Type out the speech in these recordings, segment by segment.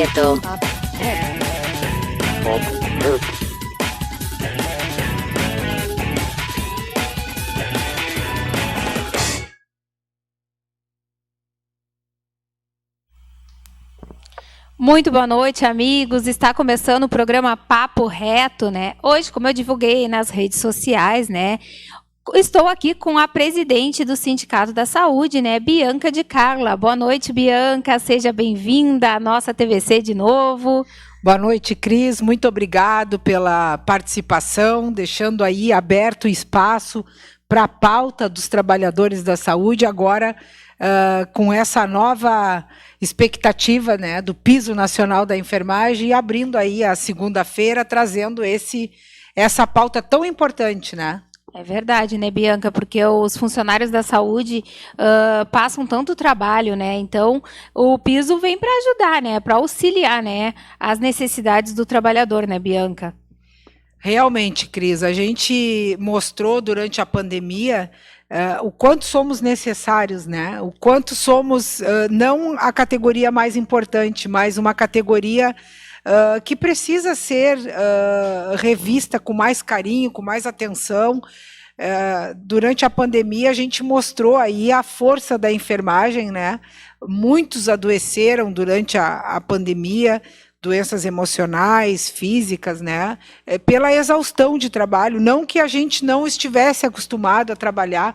reto. Muito boa noite, amigos. Está começando o programa Papo Reto, né? Hoje, como eu divulguei nas redes sociais, né? Estou aqui com a presidente do Sindicato da Saúde, né? Bianca de Carla. Boa noite, Bianca. Seja bem-vinda à nossa TVC de novo. Boa noite, Cris. Muito obrigado pela participação, deixando aí aberto o espaço para a pauta dos trabalhadores da saúde, agora com essa nova expectativa, né, do Piso Nacional da Enfermagem, e abrindo aí a segunda-feira, trazendo essa pauta tão importante, né? É verdade, né, Bianca? Porque os funcionários da saúde passam tanto trabalho, né? Então, o piso vem para ajudar, né? Para auxiliar, né? As necessidades do trabalhador, né, Bianca? Realmente, Cris, a gente mostrou durante a pandemia o quanto somos necessários, né? O quanto somos não a categoria mais importante, mas uma categoria que precisa ser revista com mais carinho, com mais atenção. Durante a pandemia, a gente mostrou aí a força da enfermagem, né? Muitos adoeceram durante a pandemia, doenças emocionais, físicas, né? Pela exaustão de trabalho, não que a gente não estivesse acostumado a trabalhar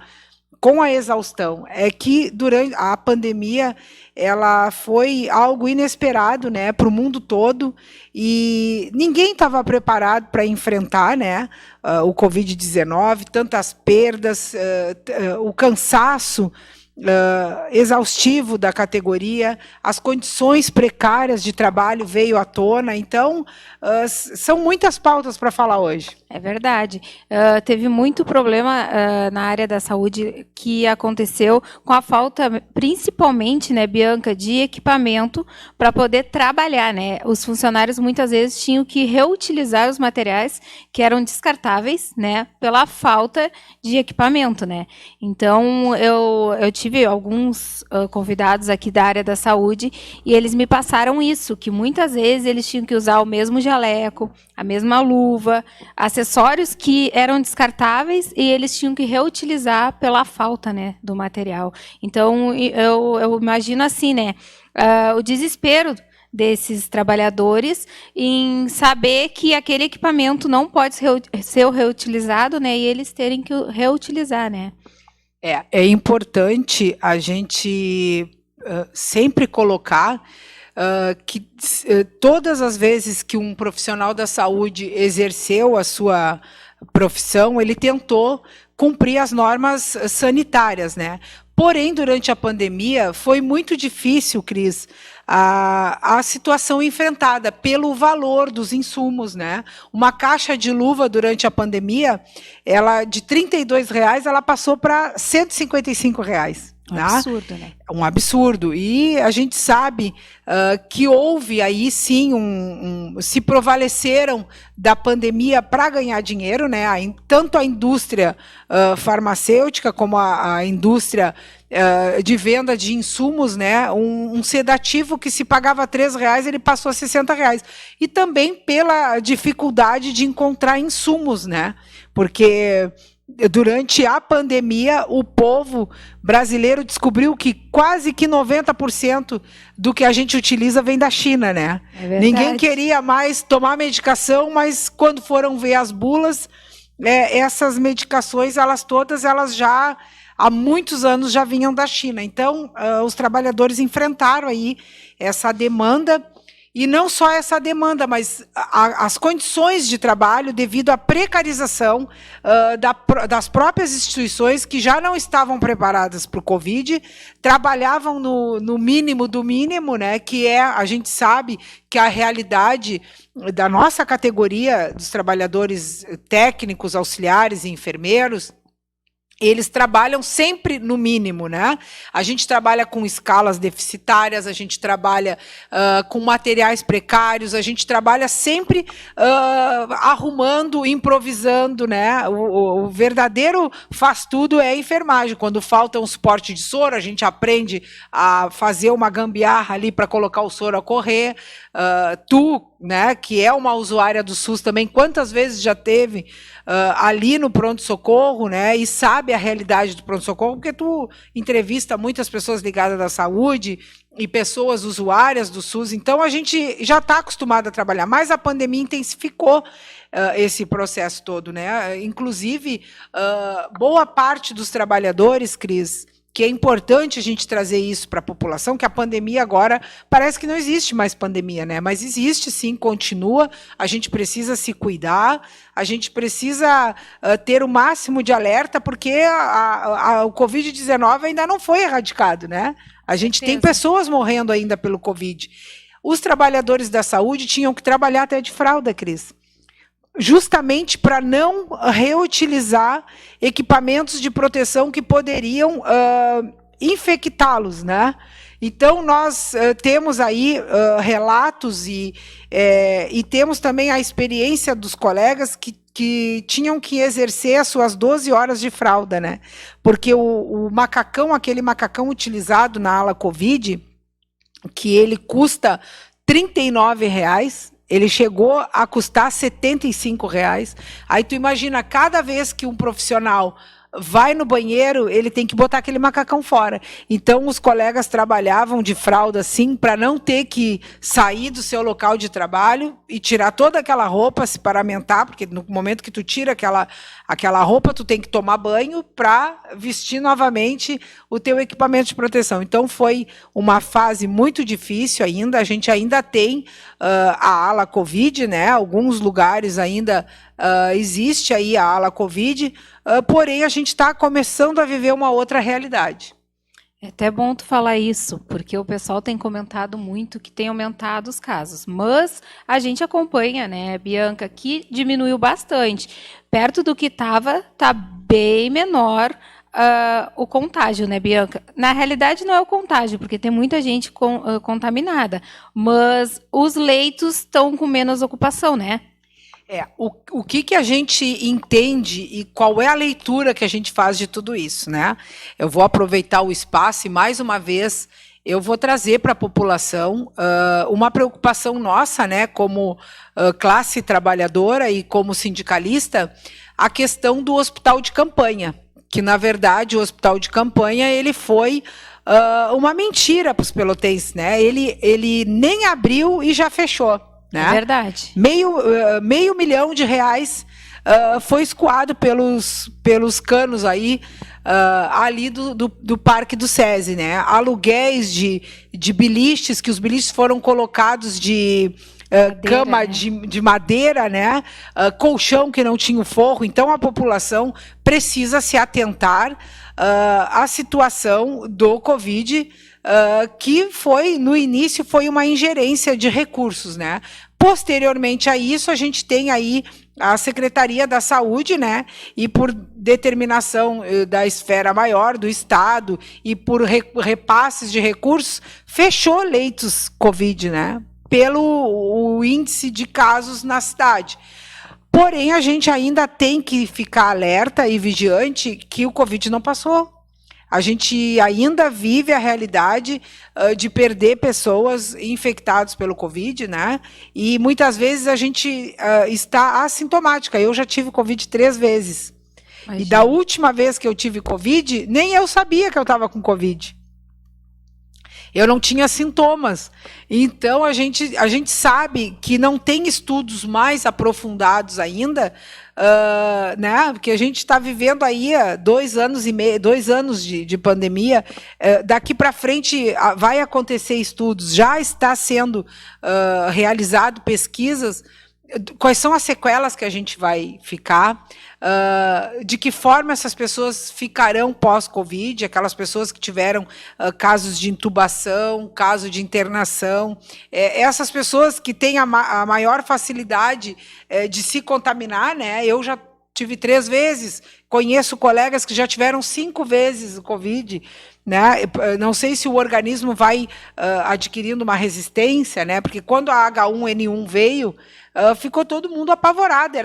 com a exaustão, é que durante a pandemia ela foi algo inesperado, né, para o mundo todo, e ninguém estava preparado para enfrentar, né, o Covid-19, tantas perdas, o cansaço exaustivo da categoria, as condições precárias de trabalho veio à tona. Então, são muitas pautas para falar hoje. É verdade. Teve muito problema na área da saúde que aconteceu com a falta, principalmente, né, Bianca, de equipamento para poder trabalhar, né? Os funcionários muitas vezes tinham que reutilizar os materiais que eram descartáveis, né, pela falta de equipamento, né? Então, eu tive alguns convidados aqui da área da saúde e eles me passaram isso, que muitas vezes eles tinham que usar o mesmo jaleco, a mesma luva, acessórios que eram descartáveis e eles tinham que reutilizar pela falta, né, do material. Então, eu imagino assim, né, o desespero desses trabalhadores em saber que aquele equipamento não pode ser reutilizado, né, e eles terem que reutilizar, né. É importante a gente sempre colocar que todas as vezes que um profissional da saúde exerceu a sua profissão, ele tentou cumprir as normas sanitárias, né? Porém, durante a pandemia, foi muito difícil, Cris, a situação enfrentada pelo valor dos insumos, né? Uma caixa de luva durante a pandemia, ela de R$ 32, ela passou para R$ 155. Um absurdo, né? Um absurdo. E a gente sabe que houve aí sim se prevaleceram da pandemia para ganhar dinheiro, né? Tanto a indústria farmacêutica como a indústria de venda de insumos, né? Um sedativo que se pagava R$ 3, ele passou a R$ 60. E também pela dificuldade de encontrar insumos, né? Porque durante a pandemia, o povo brasileiro descobriu que quase que 90% do que a gente utiliza vem da China, né? É Ninguém queria mais tomar medicação, mas quando foram ver as bulas, essas medicações, elas já há muitos anos já vinham da China. Então, os trabalhadores enfrentaram aí essa demanda. E não só essa demanda, mas as condições de trabalho devido à precarização das próprias instituições que já não estavam preparadas para o Covid, trabalhavam no mínimo do mínimo, né, que a gente sabe que a realidade da nossa categoria dos trabalhadores técnicos, auxiliares e enfermeiros, eles trabalham sempre no mínimo, né? A gente trabalha com escalas deficitárias, a gente trabalha com materiais precários, a gente trabalha sempre arrumando, improvisando, né? O verdadeiro faz tudo é a enfermagem. Quando falta um suporte de soro, a gente aprende a fazer uma gambiarra ali para colocar o soro a correr. Tu, né, que é uma usuária do SUS também, quantas vezes já teve ali no pronto-socorro, né, e sabe a realidade do pronto-socorro, porque tu entrevista muitas pessoas ligadas à saúde e pessoas usuárias do SUS, então a gente já está acostumado a trabalhar, mas a pandemia intensificou esse processo todo, né? Inclusive, boa parte dos trabalhadores, Cris, que é importante a gente trazer isso para a população, que a pandemia agora, parece que não existe mais pandemia, né? Mas existe sim, continua, a gente precisa se cuidar, a gente precisa ter o máximo de alerta, porque o Covid-19 ainda não foi erradicado, né? A gente tem pessoas morrendo ainda pelo Covid. Os trabalhadores da saúde tinham que trabalhar até de fralda, Cris, justamente para não reutilizar equipamentos de proteção que poderiam infectá-los, né? Então, nós temos aí relatos e temos também a experiência dos colegas que tinham que exercer as suas 12 horas de fralda, né? Porque o macacão, aquele macacão utilizado na ala Covid, que ele custa R$ 39, ele chegou a custar R$ 75. Aí tu imagina, cada vez que um profissional vai no banheiro, ele tem que botar aquele macacão fora. Então, os colegas trabalhavam de fralda, assim, para não ter que sair do seu local de trabalho e tirar toda aquela roupa, se paramentar, porque no momento que tu tira aquela roupa, tu tem que tomar banho para vestir novamente o teu equipamento de proteção. Então, foi uma fase muito difícil ainda, a gente ainda tem a ala Covid, né? Alguns lugares ainda existe aí a ala Covid, porém a gente está começando a viver uma outra realidade. É até bom tu falar isso, porque o pessoal tem comentado muito que tem aumentado os casos, mas a gente acompanha, né, Bianca, que diminuiu bastante. Perto do que estava, está bem menor o contágio, né, Bianca? Na realidade, não é o contágio, porque tem muita gente contaminada, mas os leitos estão com menos ocupação, né? O que a gente entende e qual é a leitura que a gente faz de tudo isso, né? Eu vou aproveitar o espaço e, mais uma vez, eu vou trazer para a população uma preocupação nossa, né, como classe trabalhadora e como sindicalista, a questão do hospital de campanha, que, na verdade, o hospital de campanha ele foi uma mentira para os pelotenses, né? Ele nem abriu e já fechou. Né? É verdade. Meio milhão de reais foi escoado pelos canos aí, ali do Parque do SESI, né? Aluguéis de biliches, que os biliches foram colocados de madeira, cama, né? de madeira, né? Colchão que não tinha o forro. Então, a população precisa se atentar à situação do Covid, que foi, no início, foi uma ingerência de recursos, né? Posteriormente a isso, a gente tem aí a Secretaria da Saúde, né? E por determinação da esfera maior, do Estado, e por repasses de recursos, fechou leitos Covid, né? Pelo índice de casos na cidade. Porém, a gente ainda tem que ficar alerta e vigiante que o Covid não passou. A gente ainda vive a realidade de perder pessoas infectadas pelo Covid, né? E muitas vezes a gente está assintomática. Eu já tive Covid 3 vezes. Imagina. E da última vez que eu tive Covid, nem eu sabia que eu estava com Covid. Eu não tinha sintomas. Então, a gente sabe que não tem estudos mais aprofundados ainda, né? Porque a gente está vivendo aí 2 anos e meio, 2 anos de pandemia. Daqui para frente vai acontecer estudos, já está sendo realizado pesquisas. Quais são as sequelas que a gente vai ficar? De que forma essas pessoas ficarão pós-Covid? Aquelas pessoas que tiveram casos de intubação, caso de internação, essas pessoas que têm a maior facilidade de se contaminar, né? Eu já tive 3 vezes, conheço colegas que já tiveram 5 vezes o Covid, né? Não sei se o organismo vai adquirindo uma resistência, né? Porque quando a H1N1 veio, ficou todo mundo apavorado,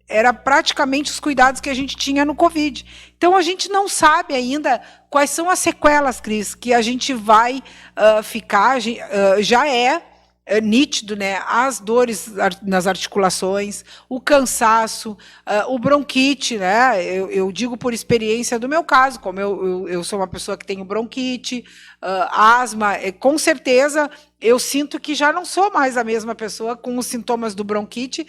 era praticamente os cuidados que a gente tinha no Covid. Então, a gente não sabe ainda quais são as sequelas, Cris, que a gente vai ficar, já é nítido, né? As dores nas articulações, o cansaço, o bronquite, né? Eu digo por experiência do meu caso, como eu sou uma pessoa que tenho bronquite, asma, com certeza eu sinto que já não sou mais a mesma pessoa com os sintomas do bronquite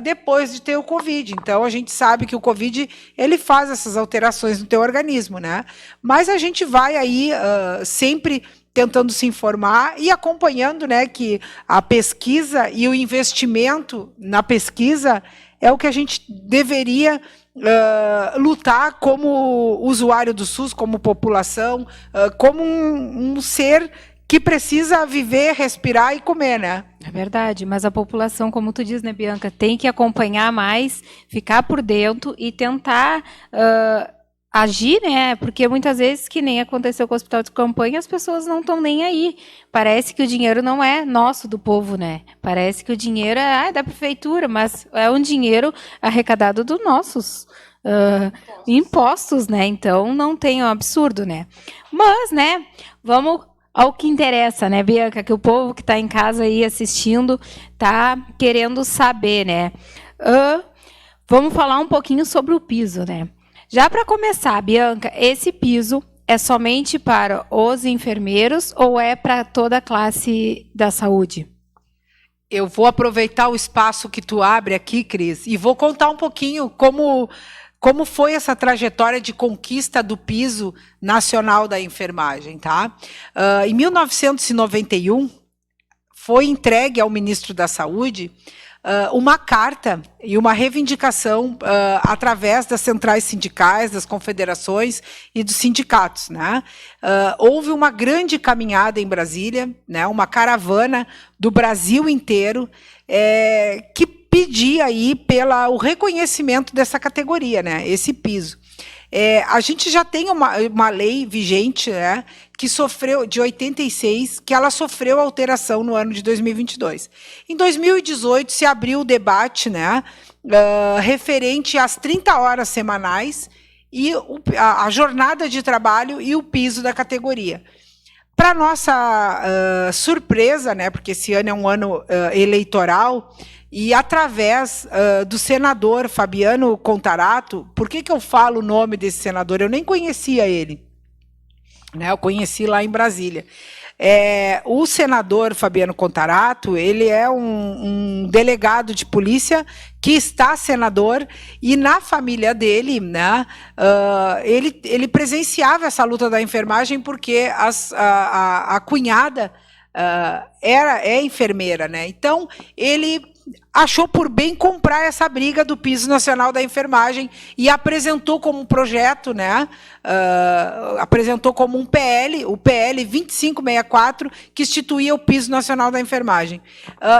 depois de ter o Covid. Então, a gente sabe que o Covid ele faz essas alterações no teu organismo, né? Mas a gente vai aí sempre tentando se informar e acompanhando, né, que a pesquisa e o investimento na pesquisa é o que a gente deveria lutar como usuário do SUS, como população, como um ser que precisa viver, respirar e comer, né? É verdade, mas a população, como tu diz, né, Bianca, tem que acompanhar mais, ficar por dentro e tentar agir, né? Porque muitas vezes, que nem aconteceu com o hospital de campanha, as pessoas não estão nem aí. Parece que o dinheiro não é nosso, do povo, né? Parece que o dinheiro é da prefeitura, mas é um dinheiro arrecadado dos nossos impostos, né? Então, não tem um absurdo, né? Mas, né, vamos ao que interessa, né, Bianca? Que o povo que está em casa aí assistindo está querendo saber, né? Vamos falar um pouquinho sobre o piso, né? Já para começar, Bianca, esse piso é somente para os enfermeiros ou é para toda a classe da saúde? Eu vou aproveitar o espaço que tu abre aqui, Cris, e vou contar um pouquinho como foi essa trajetória de conquista do piso nacional da enfermagem, tá? Em 1991, foi entregue ao ministro da Saúde uma carta e uma reivindicação através das centrais sindicais, das confederações e dos sindicatos, né? Houve uma grande caminhada em Brasília, né? Uma caravana do Brasil inteiro que pedia aí o reconhecimento dessa categoria, né? Esse piso. A gente já tem uma lei vigente, né, que sofreu, de 86, que ela sofreu alteração no ano de 2022. Em 2018, se abriu o debate, né, referente às 30 horas semanais e a jornada de trabalho e o piso da categoria. Para nossa surpresa, né, porque esse ano é um ano eleitoral, e através do senador Fabiano Contarato, por que eu falo o nome desse senador? Eu nem conhecia ele, né? Eu conheci lá em Brasília. O senador Fabiano Contarato, ele é um delegado de polícia que está senador, e na família dele, né, ele presenciava essa luta da enfermagem porque a cunhada é enfermeira, né? Então, ele achou por bem comprar essa briga do piso nacional da enfermagem e apresentou como um projeto, né? Apresentou como um PL, o PL 2564, que instituía o piso nacional da enfermagem.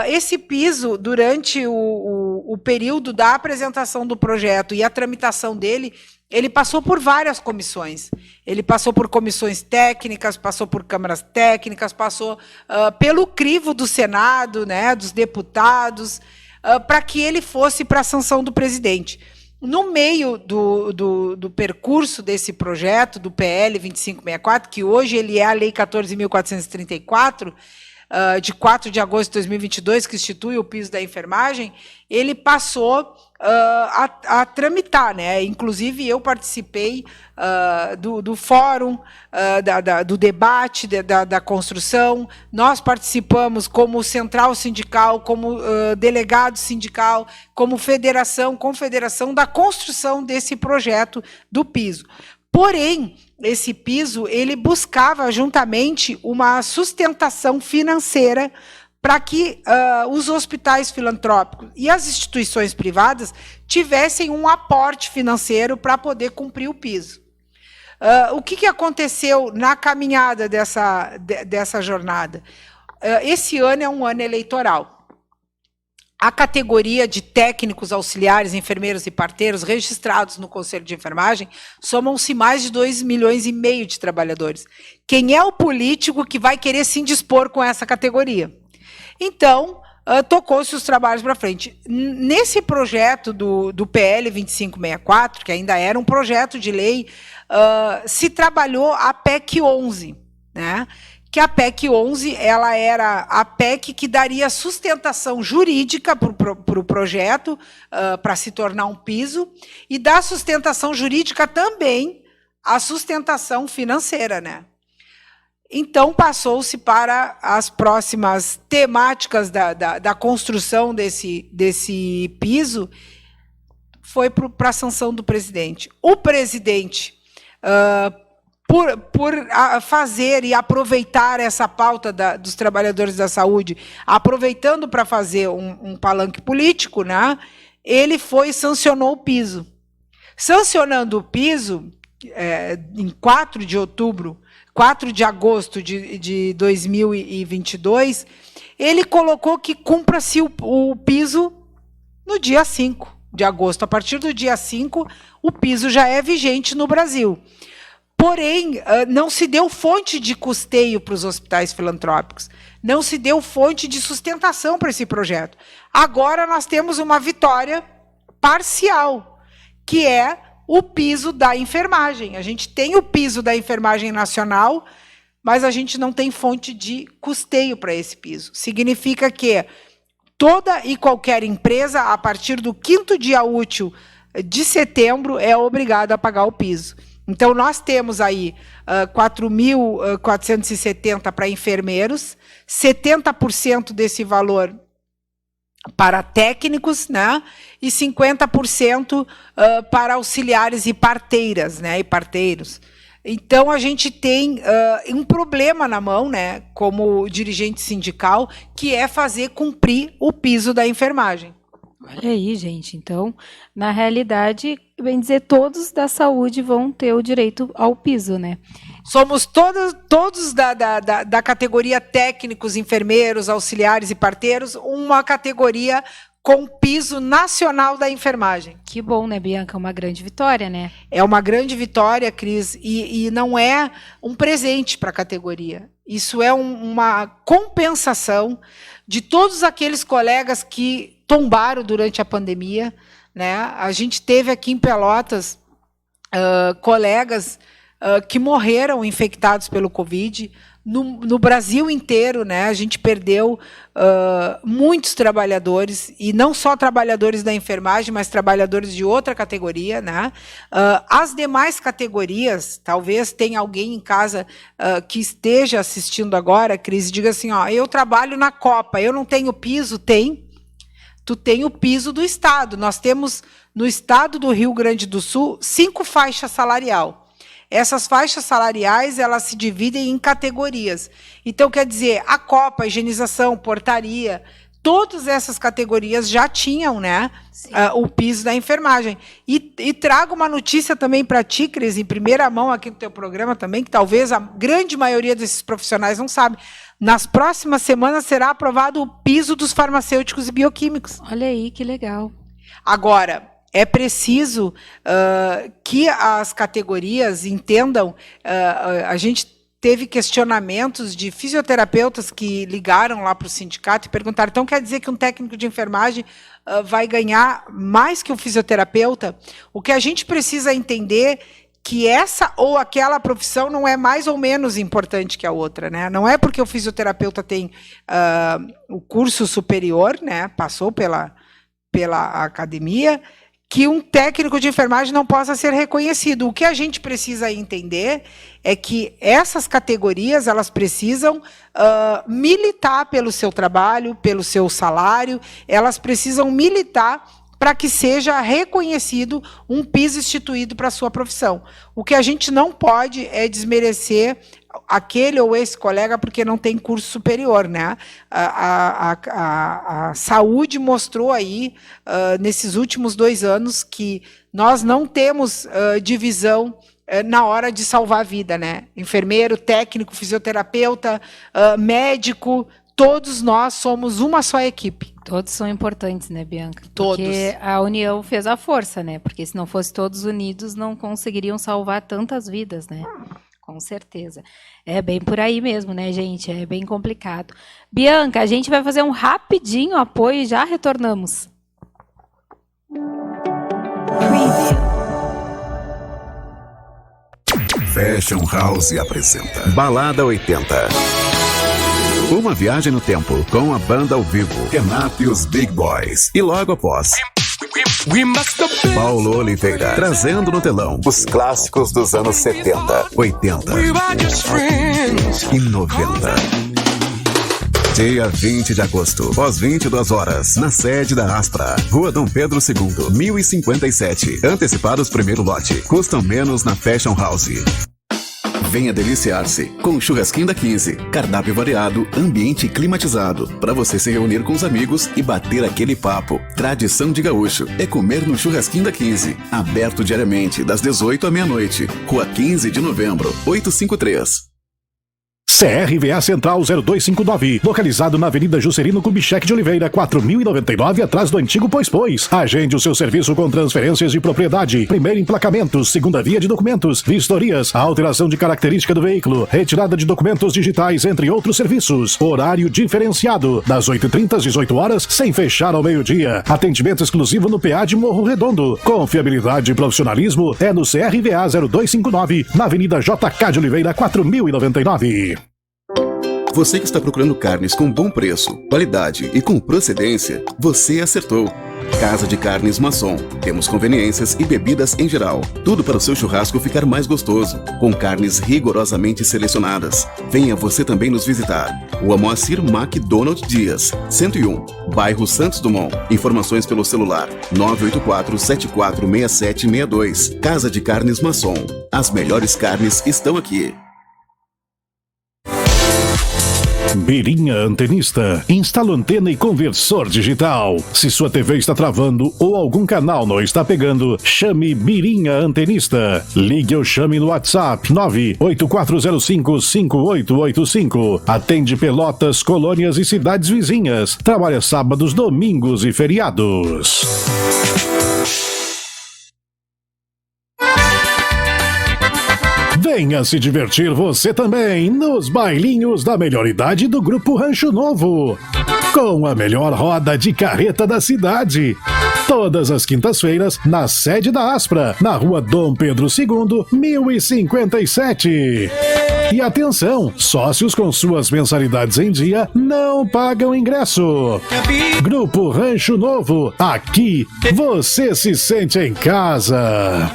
Esse piso, durante o período da apresentação do projeto e a tramitação dele, ele passou por várias comissões. Ele passou por comissões técnicas, passou por câmaras técnicas, passou pelo crivo do Senado, né, dos deputados, para que ele fosse para a sanção do presidente. No meio do percurso desse projeto, do PL 2564, que hoje ele é a Lei 14.434, de 4 de agosto de 2022, que institui o piso da enfermagem, ele passou a tramitar, né? Inclusive, eu participei do fórum, do debate, da construção. Nós participamos como central sindical, como delegado sindical, como confederação da construção desse projeto do piso. Porém, esse piso ele buscava juntamente uma sustentação financeira para que os hospitais filantrópicos e as instituições privadas tivessem um aporte financeiro para poder cumprir o piso. O que aconteceu na caminhada dessa jornada? Esse ano é um ano eleitoral. a categoria de técnicos, auxiliares, enfermeiros e parteiros registrados no Conselho de Enfermagem somam-se mais de 2,5 milhões de trabalhadores. Quem é o político que vai querer se indispor com essa categoria? Então, tocou-se os trabalhos para frente. Nesse projeto do PL 2564, que ainda era um projeto de lei, se trabalhou a PEC 11, né? Que a PEC 11 ela era a PEC que daria sustentação jurídica para o projeto, para se tornar um piso, e dá sustentação jurídica também à sustentação financeira, né? Então, passou-se para as próximas temáticas da construção desse piso, foi para a sanção do presidente. O presidente, por fazer e aproveitar essa pauta dos trabalhadores da saúde, aproveitando para fazer um palanque político, né, ele foi e sancionou o piso. Sancionando o piso, em 4 de agosto de 2022, ele colocou que cumpra-se o piso no dia 5 de agosto. A partir do dia 5, o piso já é vigente no Brasil. Porém, não se deu fonte de custeio para os hospitais filantrópicos, não se deu fonte de sustentação para esse projeto. Agora nós temos uma vitória parcial, que é o piso da enfermagem. A gente tem o piso da enfermagem nacional, mas a gente não tem fonte de custeio para esse piso. Significa que toda e qualquer empresa, a partir do 5º dia útil de setembro, é obrigada a pagar o piso. Então, nós temos aí 4.470 para enfermeiros, 70% desse valor para técnicos, né, e 50% para auxiliares e parteiras, né, e parteiros. Então, a gente tem um problema na mão, né, como dirigente sindical, que é fazer cumprir o piso da enfermagem. Olha aí, gente. Então, na realidade, bem dizer, todos da saúde vão ter o direito ao piso, né? Somos todos da categoria técnicos, enfermeiros, auxiliares e parteiros, uma categoria com piso nacional da enfermagem. Que bom, né, Bianca? Uma grande vitória, né? É uma grande vitória, Cris, e não é um presente para a categoria. Isso é uma compensação de todos aqueles colegas que tombaram durante a pandemia, né? A gente teve aqui em Pelotas colegas que morreram infectados pelo Covid. No Brasil inteiro, né, a gente perdeu muitos trabalhadores, e não só trabalhadores da enfermagem, mas trabalhadores de outra categoria, né? As demais categorias, talvez tenha alguém em casa que esteja assistindo agora, Cris, e diga assim, ó, eu trabalho na Copa, eu não tenho piso? Tem. Tu tem o piso do Estado. Nós temos, no Estado do Rio Grande do Sul, 5 faixas salarial. Essas faixas salariais, elas se dividem em categorias. Então, quer dizer, a Copa, a higienização, portaria, todas essas categorias já tinham, né, o piso da enfermagem. E trago uma notícia também para ti, Cris, em primeira mão aqui no teu programa também, que talvez a grande maioria desses profissionais não sabe. Nas próximas semanas será aprovado o piso dos farmacêuticos e bioquímicos. Olha aí, que legal. Agora, é preciso que as categorias entendam, a gente teve questionamentos de fisioterapeutas que ligaram lá para o sindicato e perguntaram, então quer dizer que um técnico de enfermagem vai ganhar mais que um fisioterapeuta? O que a gente precisa entender que essa ou aquela profissão não é mais ou menos importante que a outra, né? Não é porque o fisioterapeuta tem o curso superior, né, passou pela academia, que um técnico de enfermagem não possa ser reconhecido. O que a gente precisa entender é que essas categorias, elas precisam militar pelo seu trabalho, pelo seu salário, elas precisam militar para que seja reconhecido um piso instituído para a sua profissão. O que a gente não pode é desmerecer aquele ou esse colega porque não tem curso superior, né? A saúde mostrou aí, nesses últimos 2 anos, que nós não temos divisão na hora de salvar a vida, né? Enfermeiro, técnico, fisioterapeuta, médico, todos nós somos uma só equipe. Todos são importantes, né, Bianca? Todos. Porque a união fez a força, né? Porque se não fosse todos unidos, não conseguiriam salvar tantas vidas, né? Com certeza. É bem por aí mesmo, né, gente? É bem complicado. Bianca, a gente vai fazer um rapidinho apoio e já retornamos. Fashion House apresenta Balada 80. Uma viagem no tempo com a banda ao vivo Renato e os Big Boys. E logo após, Paulo Oliveira trazendo no telão os clássicos dos anos 70, 80 e 90. Dia 20 de agosto, às 22 horas, na sede da Aspra, Rua Dom Pedro II, 1057. Antecipados primeiro lote. Custam menos na Fashion House. Venha deliciar-se com o Churrasquinho da 15. Cardápio variado, ambiente climatizado. Para você se reunir com os amigos e bater aquele papo. Tradição de gaúcho é comer no Churrasquinho da 15. Aberto diariamente, das 18 à meia-noite. Rua 15 de novembro, 853. CRVA Central 0259, localizado na Avenida Juscelino Kubitschek de Oliveira, 4099, atrás do antigo Pois. Agende o seu serviço com transferências de propriedade, primeiro emplacamento, segunda via de documentos, vistorias, alteração de característica do veículo, retirada de documentos digitais, entre outros serviços. Horário diferenciado, das 8h30 às 18 horas, sem fechar ao meio-dia. Atendimento exclusivo no PA de Morro Redondo. Confiabilidade e profissionalismo é no CRVA 0259, na Avenida JK de Oliveira, 4099. Você que está procurando carnes com bom preço, qualidade e com procedência, você acertou. Casa de Carnes Masson. Temos conveniências e bebidas em geral. Tudo para o seu churrasco ficar mais gostoso, com carnes rigorosamente selecionadas. Venha você também nos visitar. Rua Moacir MacDonald Dias, 101, bairro Santos Dumont. Informações pelo celular 984-746762. Casa de Carnes Masson. As melhores carnes estão aqui. Mirinha Antenista. Instala antena e conversor digital. Se sua TV está travando ou algum canal não está pegando, chame Mirinha Antenista. Ligue ou chame no WhatsApp 984055885. Atende Pelotas, colônias e cidades vizinhas. Trabalha sábados, domingos e feriados. Venha se divertir você também nos bailinhos da melhor idade do Grupo Rancho Novo, com a melhor roda de carreta da cidade. Todas as quintas-feiras, na sede da Aspra, na Rua Dom Pedro II, 1057. E atenção, sócios com suas mensalidades em dia não pagam ingresso. Grupo Rancho Novo, aqui você se sente em casa.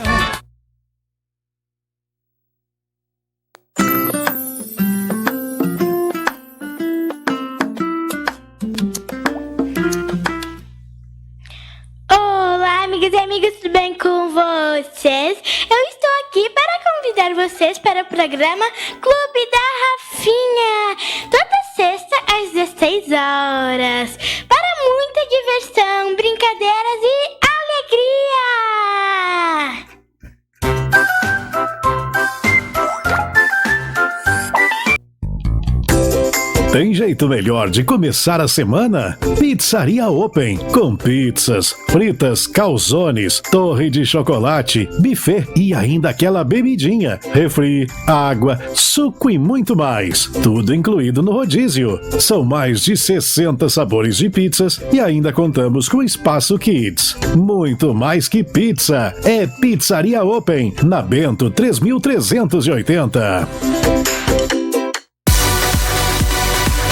Amigas e amigos, tudo bem com vocês? Eu estou aqui para convidar vocês para o programa Clube da Rafinha, toda sexta às 16 horas, para muita diversão, brincadeiras e alegria! Tem jeito melhor de começar a semana? Pizzaria Open, com pizzas, fritas, calzones, torre de chocolate, buffet e ainda aquela bebidinha, refri, água, suco e muito mais. Tudo incluído no rodízio. São mais de 60 sabores de pizzas e ainda contamos com espaço kids. Muito mais que pizza, é Pizzaria Open, na Bento 3380.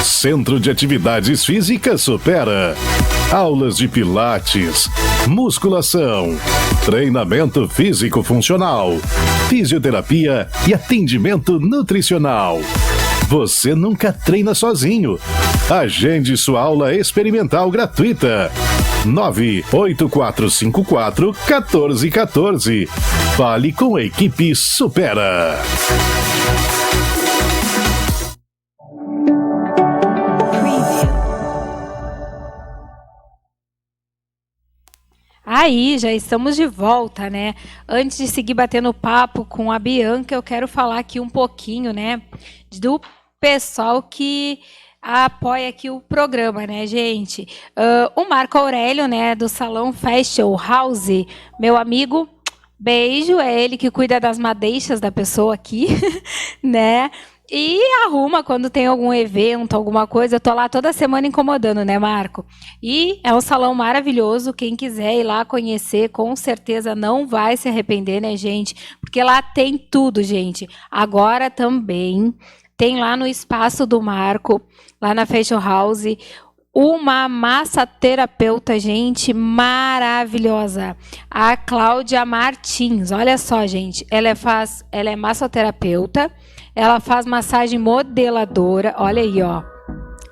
Centro de Atividades Físicas Supera. Aulas de pilates, musculação, treinamento físico-funcional, fisioterapia e atendimento nutricional. Você nunca treina sozinho. Agende sua aula experimental gratuita. 98454-1414. Fale com a equipe Supera. Aí, já estamos de volta, né? Antes de seguir batendo papo com a Bianca, eu quero falar aqui um pouquinho, né, do pessoal que apoia aqui o programa, né, gente? O Marco Aurélio, né, do Salão Fashion House, meu amigo, beijo, é ele que cuida das madeixas da pessoa aqui, né? E arruma quando tem algum evento, alguma coisa. Eu tô lá toda semana incomodando, né, Marco? E é um salão maravilhoso. Quem quiser ir lá conhecer, com certeza não vai se arrepender, né, gente? Porque lá tem tudo, gente. Agora também tem lá no espaço do Marco, lá na Fashion House, uma massoterapeuta, gente, maravilhosa. A Cláudia Martins. Olha só, gente. Ela é massoterapeuta. Ela faz massagem modeladora. Olha aí, ó.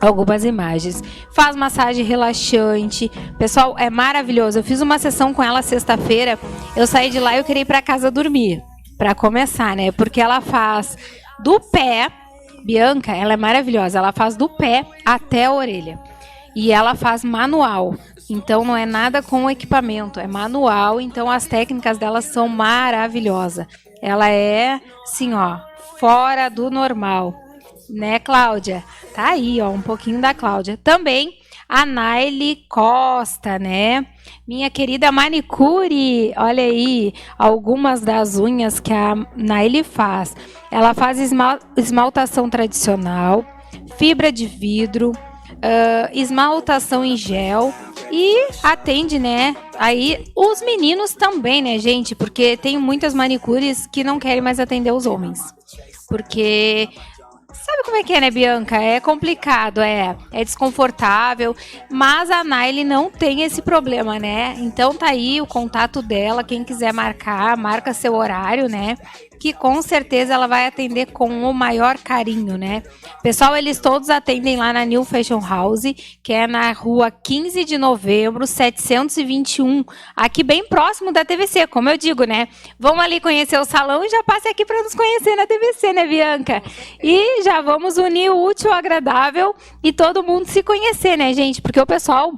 Algumas imagens. Faz massagem relaxante. Pessoal, é maravilhoso. Eu fiz uma sessão com ela sexta-feira. Eu saí de lá e eu queria ir para casa dormir. Para começar, né? Porque ela faz do pé. Bianca, ela é maravilhosa. Ela faz do pé até a orelha. E ela faz manual. Então não é nada com equipamento. É manual. Então as técnicas dela são maravilhosas. Ela é, assim, ó, fora do normal. Né, Cláudia? Tá aí, ó, um pouquinho da Cláudia. Também a Naile Costa, né? Minha querida manicure. Olha aí, algumas das unhas que a Naile faz. Ela faz esmaltação tradicional, fibra de vidro, esmaltação em gel e atende, né, aí os meninos também, né, gente, porque tem muitas manicures que não querem mais atender os homens, porque sabe como é que é, né, Bianca? É complicado, é desconfortável, mas a Naile não tem esse problema, né? Então tá aí o contato dela, quem quiser marcar, marca seu horário, né? Que com certeza ela vai atender com o maior carinho, né? Pessoal, eles todos atendem lá na New Fashion House, que é na rua 15 de novembro, 721, aqui bem próximo da TVC, como eu digo, né? Vamos ali conhecer o salão e já passe aqui para nos conhecer na TVC, né, Bianca? E já vamos unir o útil ao agradável e todo mundo se conhecer, né, gente? Porque o pessoal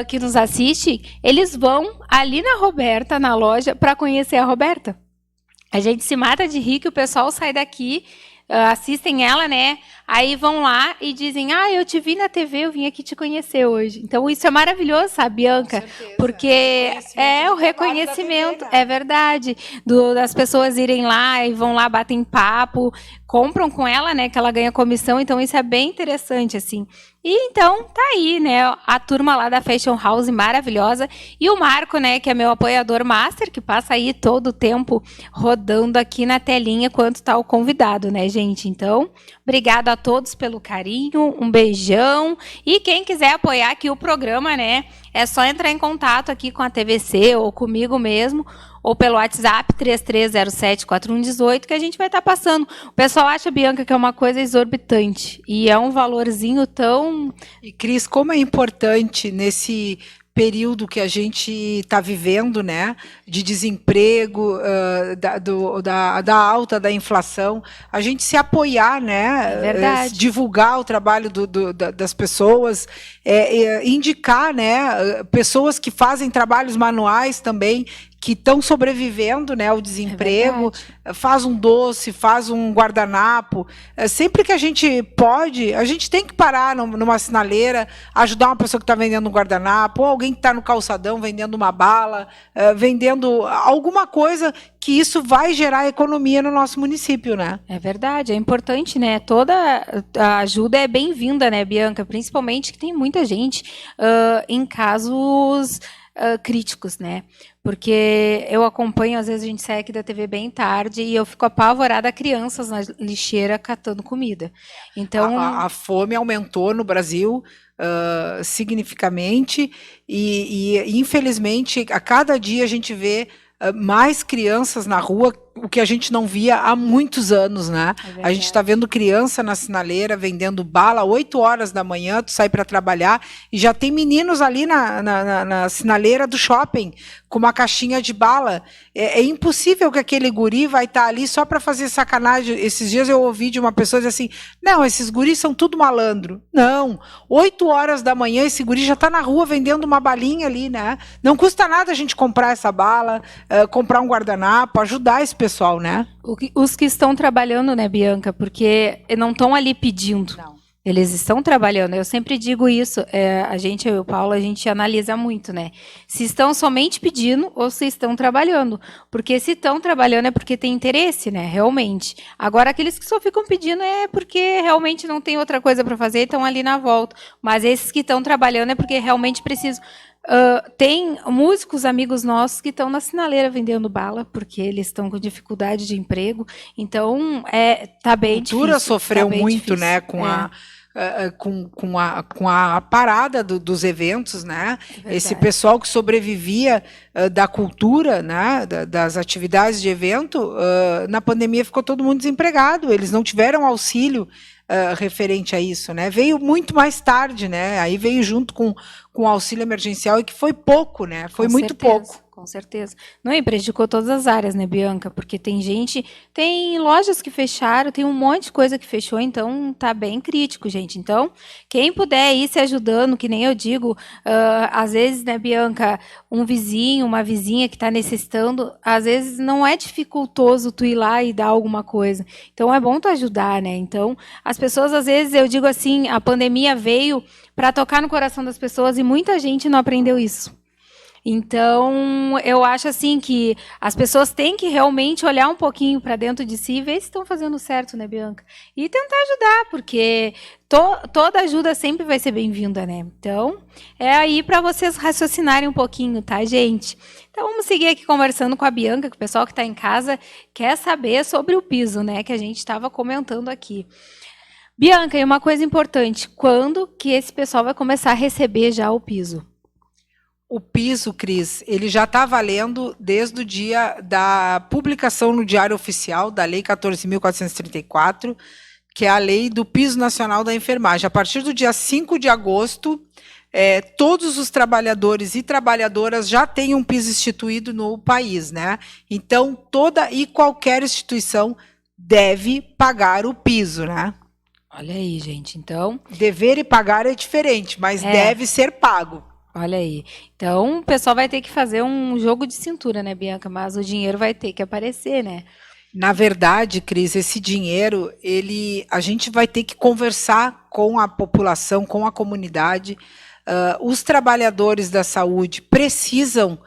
que nos assiste, eles vão ali na Roberta, na loja, para conhecer a Roberta. A gente se mata de rir que o pessoal sai daqui, assistem ela, né? Aí vão lá e dizem, eu te vi na TV, eu vim aqui te conhecer hoje. Então isso é maravilhoso, sabe, Bianca? Porque o reconhecimento, é verdade, das pessoas irem lá e vão lá, batem papo, compram com ela, né, que ela ganha comissão, então isso é bem interessante, assim. E então, tá aí, né, a turma lá da Fashion House maravilhosa, e o Marco, né, que é meu apoiador master, que passa aí todo o tempo rodando aqui na telinha quanto tá o convidado, né, gente? Então, obrigada a todos pelo carinho, um beijão, e quem quiser apoiar aqui o programa, né, é só entrar em contato aqui com a TVC ou comigo mesmo, ou pelo WhatsApp 33074118, que a gente vai estar passando. O pessoal acha, Bianca, que é uma coisa exorbitante, e é um valorzinho tão... E, Cris, como é importante nesse período que a gente está vivendo, né, de desemprego, da alta da inflação, a gente se apoiar, né, divulgar o trabalho das pessoas, indicar, né, pessoas que fazem trabalhos manuais também, que estão sobrevivendo, né, ao desemprego, faz um doce, faz um guardanapo. Sempre que a gente pode, a gente tem que parar numa sinaleira, ajudar uma pessoa que está vendendo um guardanapo, ou alguém que está no calçadão vendendo uma bala, vendendo alguma coisa, que isso vai gerar economia no nosso município, né? É verdade, é importante, né? Toda a ajuda é bem-vinda, né, Bianca? Principalmente que tem muita gente em casos críticos, né? Porque eu acompanho, às vezes a gente sai aqui da TV bem tarde e eu fico apavorada, crianças na lixeira catando comida. Então a fome aumentou no Brasil significativamente e infelizmente a cada dia a gente vê mais crianças na rua, o que a gente não via há muitos anos, né? A gente está vendo criança na sinaleira vendendo bala 8 horas da manhã, tu sai para trabalhar e já tem meninos ali na sinaleira do shopping com uma caixinha de bala. É impossível que aquele guri vai estar ali só para fazer sacanagem. Esses dias eu ouvi de uma pessoa dizer assim, não, esses guris são tudo malandro. Não, 8 horas da manhã esse guri já está na rua vendendo uma balinha ali, né? Não custa nada a gente comprar essa bala, comprar um guardanapo, ajudar esse pessoal, né? Os que estão trabalhando, né, Bianca? Porque não estão ali pedindo. Não. Eles estão trabalhando, eu sempre digo isso, a gente, eu e o Paulo, a gente analisa muito, né? Se estão somente pedindo ou se estão trabalhando. Porque se estão trabalhando é porque tem interesse, né? Realmente. Agora, aqueles que só ficam pedindo é porque realmente não tem outra coisa para fazer e estão ali na volta. Mas esses que estão trabalhando é porque realmente precisam. Tem músicos, amigos nossos, que estão na sinaleira vendendo bala, porque eles estão com dificuldade de emprego. Então, tá bem difícil. A cultura sofreu tá muito, difícil, né, com a parada dos eventos, né? Esse pessoal que sobrevivia da cultura, né, das atividades de evento, na pandemia ficou todo mundo desempregado, eles não tiveram auxílio referente a isso, né? Veio muito mais tarde, né? Aí veio junto com o auxílio emergencial e que foi pouco, né? Foi muito pouco. Com certeza. Não, e prejudicou todas as áreas, né, Bianca? Porque tem lojas que fecharam, tem um monte de coisa que fechou, então tá bem crítico, gente. Então, quem puder ir se ajudando, que nem eu digo, às vezes, né, Bianca, um vizinho, uma vizinha que está necessitando, às vezes não é dificultoso tu ir lá e dar alguma coisa. Então, é bom tu ajudar, né? Então, as pessoas, às vezes, eu digo assim, a pandemia veio para tocar no coração das pessoas e muita gente não aprendeu isso. Então, eu acho assim que as pessoas têm que realmente olhar um pouquinho para dentro de si e ver se estão fazendo certo, né, Bianca? E tentar ajudar, porque toda ajuda sempre vai ser bem-vinda, né? Então, é aí para vocês raciocinarem um pouquinho, tá, gente? Então, vamos seguir aqui conversando com a Bianca, que o pessoal que está em casa quer saber sobre o piso, né, que a gente estava comentando aqui. Bianca, e uma coisa importante, quando que esse pessoal vai começar a receber já o piso? O piso, Cris, ele já está valendo desde o dia da publicação no Diário Oficial da Lei 14.434, que é a Lei do Piso Nacional da Enfermagem. A partir do dia 5 de agosto, todos os trabalhadores e trabalhadoras já têm um piso instituído no país, né? Então, toda e qualquer instituição deve pagar o piso, né? Olha aí, gente, então... Dever e pagar é diferente, mas deve ser pago. Olha aí. Então, o pessoal vai ter que fazer um jogo de cintura, né, Bianca? Mas o dinheiro vai ter que aparecer, né? Na verdade, Cris, esse dinheiro, a gente vai ter que conversar com a população, com a comunidade. Os trabalhadores da saúde precisam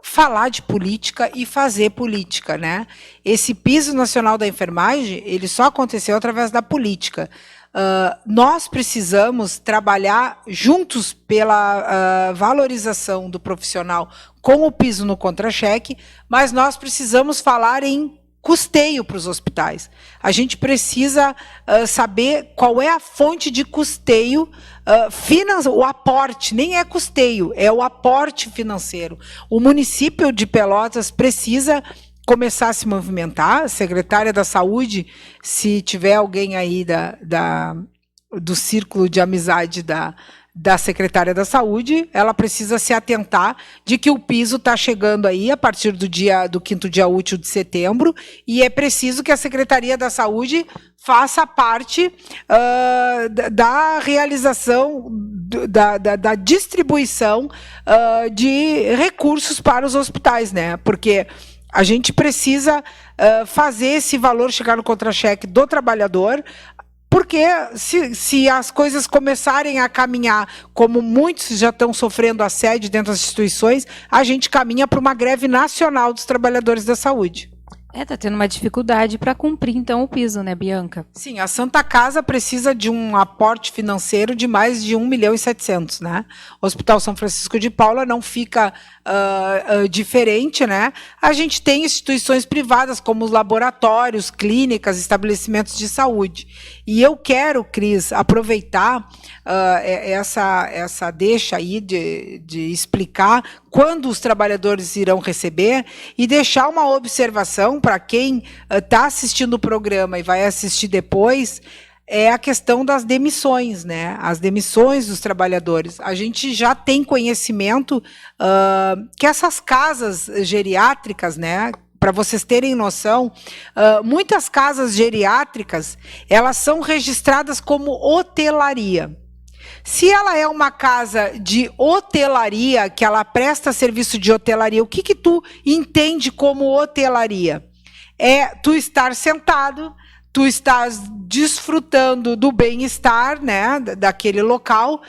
falar de política e fazer política, né? Esse piso nacional da enfermagem, ele só aconteceu através da política. Nós precisamos trabalhar juntos pela valorização do profissional com o piso no contra-cheque, mas nós precisamos falar em custeio para os hospitais. A gente precisa saber qual é a fonte de custeio, o aporte, nem é custeio, é o aporte financeiro. O município de Pelotas precisa começar a se movimentar. A secretária da Saúde, se tiver alguém aí do círculo de amizade da secretária da Saúde, ela precisa se atentar de que o piso está chegando aí a partir do 5º dia útil de setembro, e é preciso que a Secretaria da Saúde faça parte da realização, da distribuição de recursos para os hospitais, né? Porque a gente precisa fazer esse valor chegar no contra-cheque do trabalhador, porque se as coisas começarem a caminhar, como muitos já estão sofrendo assédio dentro das instituições, a gente caminha para uma greve nacional dos trabalhadores da saúde. Tá tendo uma dificuldade para cumprir, então, o piso, né, Bianca? Sim, a Santa Casa precisa de um aporte financeiro de mais de 1.700.000, né? O Hospital São Francisco de Paula não fica diferente, né? A gente tem instituições privadas, como os laboratórios, clínicas, estabelecimentos de saúde. E eu quero, Cris, aproveitar essa deixa aí de explicar quando os trabalhadores irão receber e deixar uma observação para quem está assistindo o programa e vai assistir depois, é a questão das demissões, né? As demissões dos trabalhadores. A gente já tem conhecimento que essas casas geriátricas, né? Para vocês terem noção, muitas casas geriátricas, elas são registradas como hotelaria. Se ela é uma casa de hotelaria, que ela presta serviço de hotelaria, o que tu entende como hotelaria? É tu estar sentado, tu estás desfrutando do bem-estar, né, daquele local,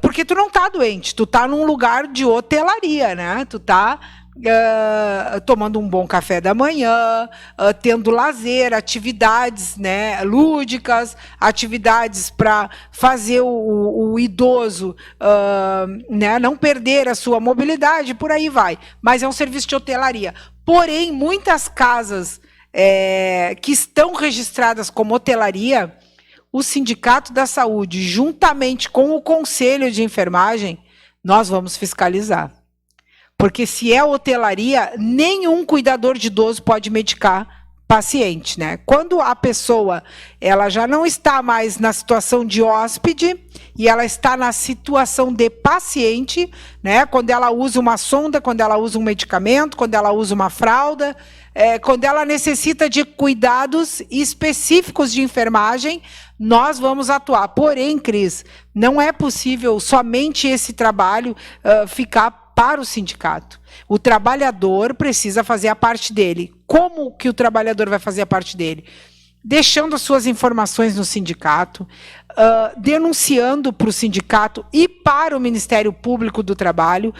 porque tu não está doente, tu está num lugar de hotelaria, né, tu está tomando um bom café da manhã, tendo lazer, atividades, né, lúdicas, atividades para fazer o idoso né, não perder a sua mobilidade, por aí vai. Mas é um serviço de hotelaria. Porém, muitas casas que estão registradas como hotelaria, o Sindicato da Saúde, juntamente com o Conselho de Enfermagem, nós vamos fiscalizar. Porque se é hotelaria, nenhum cuidador de idoso pode medicar paciente, né? Quando a pessoa ela já não está mais na situação de hóspede e ela está na situação de paciente, né? Quando ela usa uma sonda, quando ela usa um medicamento, quando ela usa uma fralda, quando ela necessita de cuidados específicos de enfermagem, nós vamos atuar. Porém, Cris, não é possível somente esse trabalho ficar para o sindicato. O trabalhador precisa fazer a parte dele. Como que o trabalhador vai fazer a parte dele? Deixando as suas informações no sindicato, denunciando para o sindicato e para o Ministério Público do Trabalho.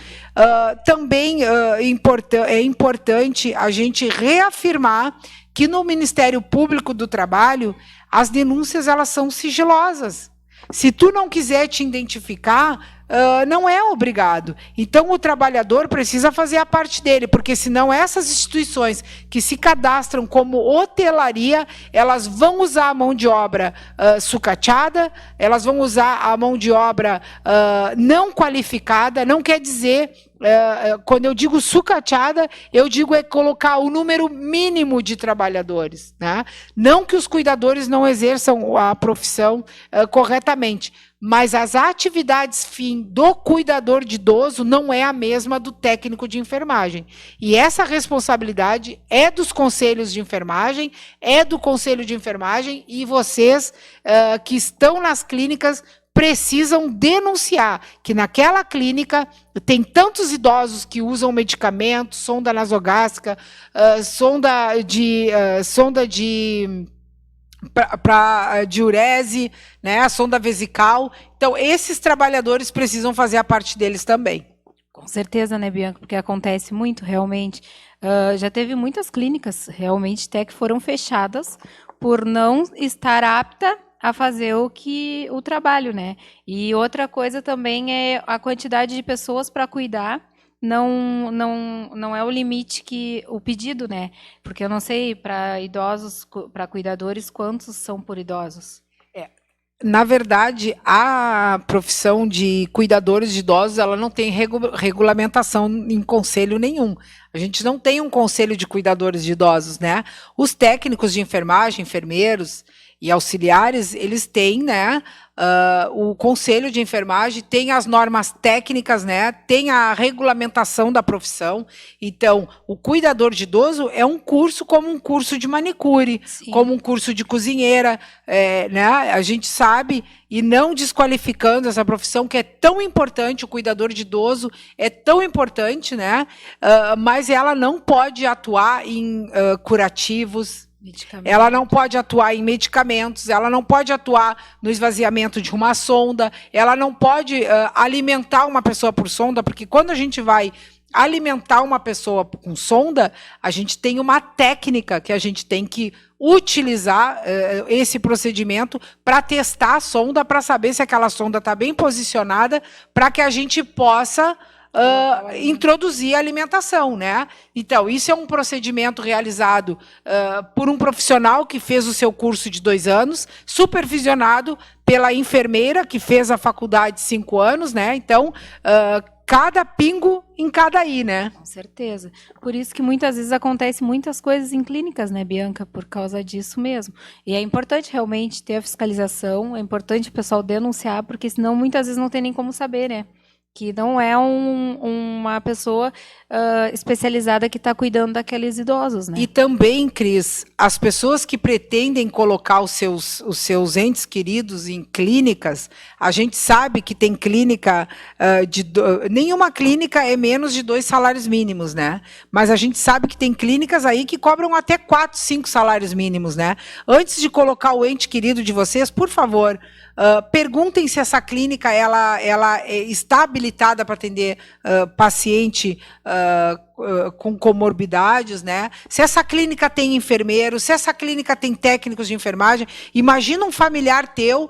Também é importante a gente reafirmar que no Ministério Público do Trabalho as denúncias elas são sigilosas. Se tu não quiser te identificar, não é obrigado. Então, o trabalhador precisa fazer a parte dele, porque senão essas instituições que se cadastram como hotelaria, elas vão usar a mão de obra sucateada, elas vão usar a mão de obra não qualificada, não quer dizer... quando eu digo sucateada, eu digo colocar o número mínimo de trabalhadores, né? Não que os cuidadores não exerçam a profissão corretamente, mas as atividades fim do cuidador de idoso não é a mesma do técnico de enfermagem. E essa responsabilidade é dos conselhos de enfermagem, é do conselho de enfermagem, e vocês que estão nas clínicas precisam denunciar que naquela clínica tem tantos idosos que usam medicamentos, sonda nasogástrica, sonda de diurese, né, a sonda vesical. Então, esses trabalhadores precisam fazer a parte deles também. Com certeza, né, Bianca? Porque acontece muito, realmente. Já teve muitas clínicas, realmente, até que foram fechadas por não estar apta a fazer o trabalho, né? E outra coisa também é a quantidade de pessoas para cuidar. Não é o limite o pedido, né? Porque eu não sei, para idosos, para cuidadores, quantos são por idosos? Na verdade, a profissão de cuidadores de idosos, ela não tem regulamentação em conselho nenhum. A gente não tem um conselho de cuidadores de idosos, né? Os técnicos de enfermagem, enfermeiros e auxiliares, eles têm, né, o conselho de enfermagem, tem as normas técnicas, né, tem a regulamentação da profissão. Então, o cuidador de idoso é um curso como um curso de manicure, sim, como um curso de cozinheira, né, a gente sabe, e não desqualificando essa profissão que é tão importante, o cuidador de idoso é tão importante, né, mas ela não pode atuar em curativos, ela não pode atuar em medicamentos, ela não pode atuar no esvaziamento de uma sonda, ela não pode alimentar uma pessoa por sonda, porque quando a gente vai alimentar uma pessoa com sonda, a gente tem uma técnica que a gente tem que utilizar esse procedimento para testar a sonda, para saber se aquela sonda está bem posicionada, para que a gente possa introduzir a alimentação, né? Então, isso é um procedimento realizado por um profissional que fez o seu curso de 2 anos, supervisionado pela enfermeira que fez a faculdade de 5 anos, né? Então, cada pingo em cada i, né? Com certeza. Por isso que muitas vezes acontecem muitas coisas em clínicas, né, Bianca? Por causa disso mesmo. E é importante realmente ter a fiscalização, é importante o pessoal denunciar, porque senão muitas vezes não tem nem como saber, né? que não é uma pessoa especializada que está cuidando daqueles idosos, né? E também, Cris, as pessoas que pretendem colocar os seus entes queridos em clínicas, a gente sabe que tem clínica, nenhuma clínica é menos de 2 salários mínimos, né? Mas a gente sabe que tem clínicas aí que cobram até 4, 5 salários mínimos, né? Antes de colocar o ente querido de vocês, por favor, perguntem se essa clínica ela está habilitada para atender paciente com comorbidades, né? Se essa clínica tem enfermeiro, se essa clínica tem técnicos de enfermagem. Imagina um familiar teu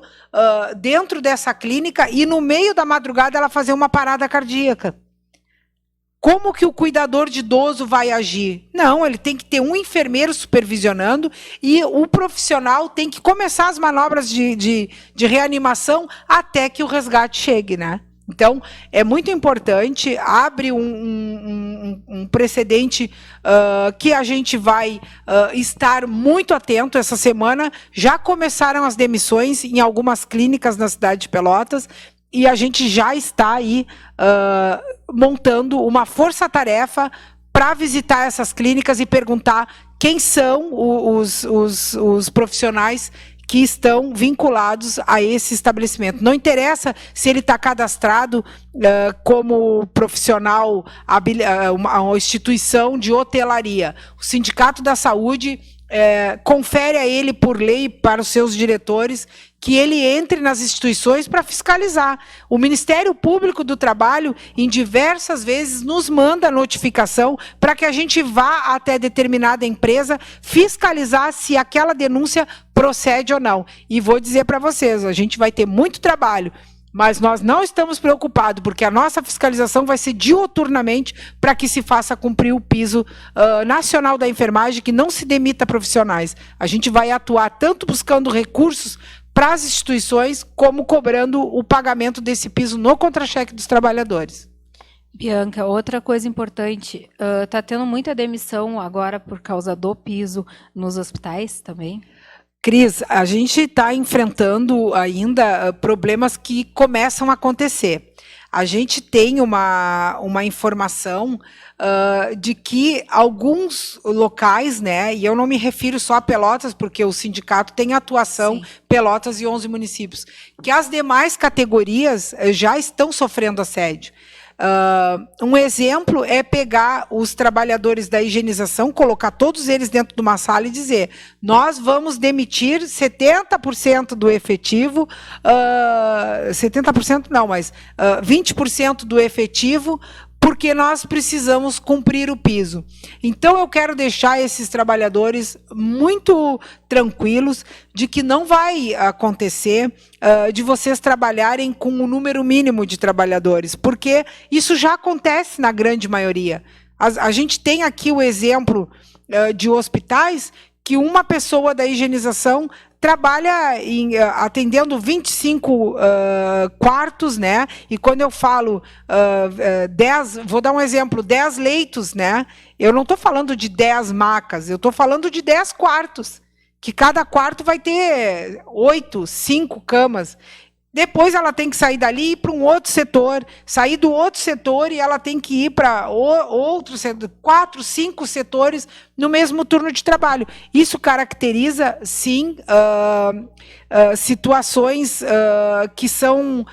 dentro dessa clínica e no meio da madrugada ela fazer uma parada cardíaca. Como que o cuidador de idoso vai agir? Não, ele tem que ter um enfermeiro supervisionando e o profissional tem que começar as manobras de reanimação até que o resgate chegue, né? Então, é muito importante, abre um precedente que a gente vai estar muito atento. Essa semana já começaram as demissões em algumas clínicas na cidade de Pelotas, e a gente já está aí montando uma força-tarefa para visitar essas clínicas e perguntar quem são os profissionais que estão vinculados a esse estabelecimento. Não interessa se ele está cadastrado como profissional, uma instituição de hotelaria. O Sindicato da Saúde confere a ele, por lei, para os seus diretores, que ele entre nas instituições para fiscalizar. O Ministério Público do Trabalho, em diversas vezes, nos manda notificação para que a gente vá até determinada empresa fiscalizar se aquela denúncia procede ou não. E vou dizer para vocês, a gente vai ter muito trabalho, mas nós não estamos preocupados, porque a nossa fiscalização vai ser diuturnamente para que se faça cumprir o piso nacional da enfermagem, que não se demita profissionais. A gente vai atuar tanto buscando recursos para as instituições, como cobrando o pagamento desse piso no contra-cheque dos trabalhadores. Bianca, outra coisa importante, está tendo muita demissão agora por causa do piso nos hospitais também? Cris, a gente está enfrentando ainda problemas que começam a acontecer. A gente tem uma informação de que alguns locais, né, e eu não me refiro só a Pelotas, porque o sindicato tem atuação, sim, Pelotas e 11 municípios, que as demais categorias já estão sofrendo assédio. Um exemplo é pegar os trabalhadores da higienização, colocar todos eles dentro de uma sala e dizer: nós vamos demitir 70% do efetivo, 70% não, mas 20% do efetivo, porque nós precisamos cumprir o piso. Então, eu quero deixar esses trabalhadores muito tranquilos de que não vai acontecer de vocês trabalharem com o número mínimo de trabalhadores, porque isso já acontece na grande maioria. A gente tem aqui o exemplo de hospitais que uma pessoa da higienização trabalha atendendo 25 quartos, né? E quando eu falo 10, vou dar um exemplo, 10 leitos, né? Eu não estou falando de 10 macas, eu estou falando de 10 quartos, que cada quarto vai ter 8, 5 camas. Depois ela tem que sair dali e ir para um outro setor, sair do outro setor e ela tem que ir para outro setor, 4, 5 setores no mesmo turno de trabalho. Isso caracteriza, sim, situações que são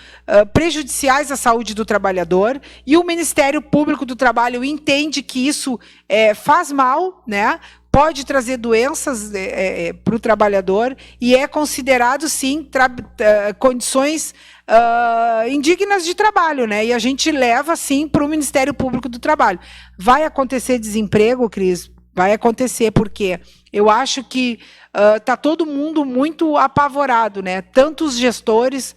prejudiciais à saúde do trabalhador, e o Ministério Público do Trabalho entende que isso faz mal, né? Pode trazer doenças para o trabalhador e é considerado, sim, condições indignas de trabalho, né? E a gente leva, sim, para o Ministério Público do Trabalho. Vai acontecer desemprego, Cris? Vai acontecer, porque eu acho que está todo mundo muito apavorado, né? Tanto os gestores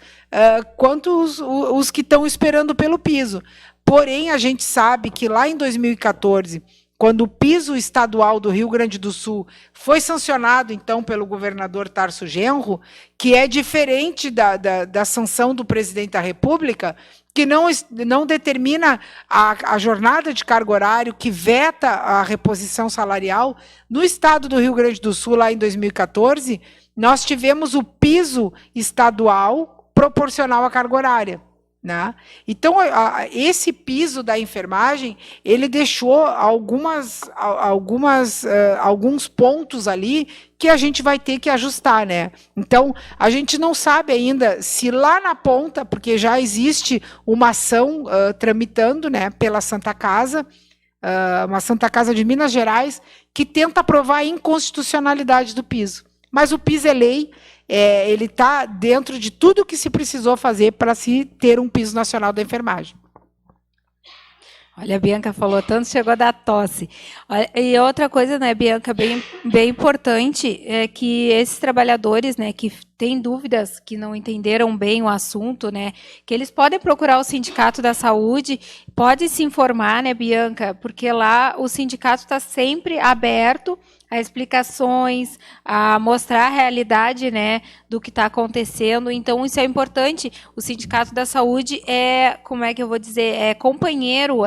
quanto os que estão esperando pelo piso. Porém, a gente sabe que lá em 2014... quando o piso estadual do Rio Grande do Sul foi sancionado, então, pelo governador Tarso Genro, que é diferente da sanção do presidente da República, que não determina a jornada de cargo horário, que veta a reposição salarial. No estado do Rio Grande do Sul, lá em 2014, nós tivemos o piso estadual proporcional à carga horária. né? Então, esse piso da enfermagem, ele deixou alguns pontos ali que a gente vai ter que ajustar, né? Então, a gente não sabe ainda se lá na ponta, porque já existe uma ação tramitando, né, pela Santa Casa, uma Santa Casa de Minas Gerais, que tenta aprovar a inconstitucionalidade do piso. Mas o piso é lei, ele está dentro de tudo que se precisou fazer para se ter um piso nacional da enfermagem. Olha, a Bianca falou tanto, chegou a dar tosse. E outra coisa, né, Bianca, bem importante, é que esses trabalhadores, né, que têm dúvidas, que não entenderam bem o assunto, né, que eles podem procurar o Sindicato da Saúde, pode se informar, né, Bianca, porque lá o sindicato está sempre aberto a explicações, a mostrar a realidade, né, do que está acontecendo. Então, isso é importante. O Sindicato da Saúde como é que eu vou dizer, é companheiro,